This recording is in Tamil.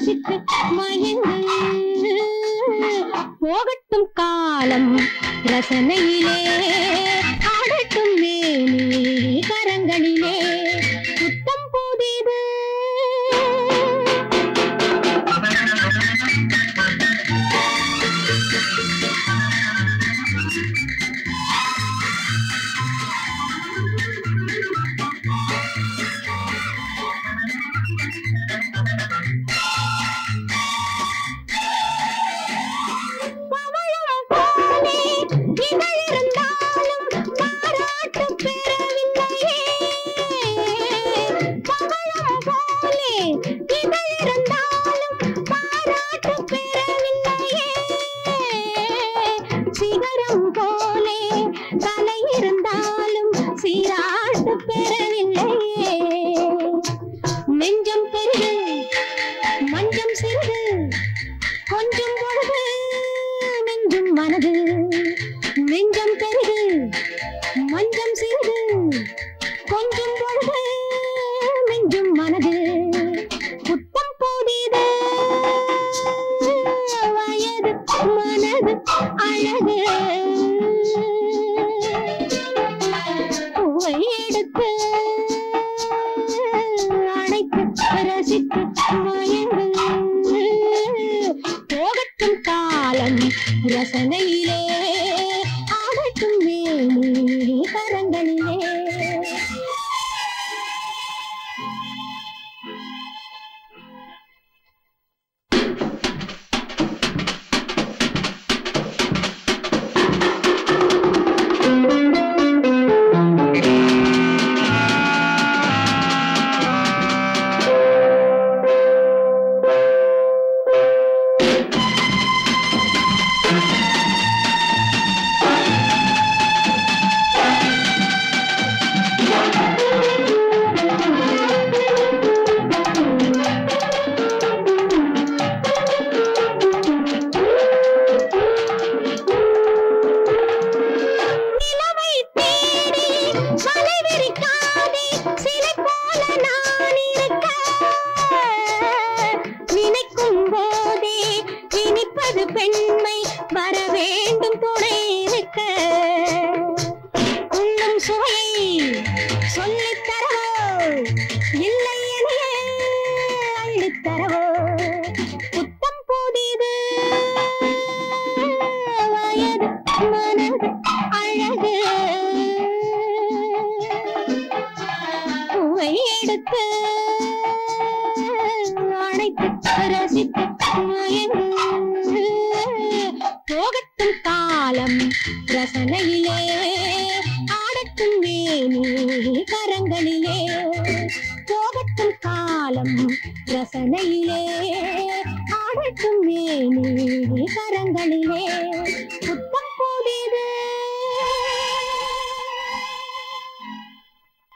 ரசித்து மயங்கு போகட்டும் காலம் ரசனையிலே ஆடட்டும் மேனி கரங்களிலே புத்தம் புதிது ரசனையிலே ஆடட்டும் மேனி கரங்களிலே பெண்மை வர வேண்டும் துணை இருக்க உள்ளும் சுவையை சொல்லித் தரவோ இல்லை எனியே அள்ளித் தரவோ புத்தம் புதிது வயது மனது அழகு பூவை எடுத்து அணைத்து ரசித்து மயங்கு போகட்டும் காலம் ரசனையிலே ஆடட்டும் மேனி கரங்களிலே போகட்டும் காலம் ரசனையிலே ஆடட்டும் மேனி கரங்களிலே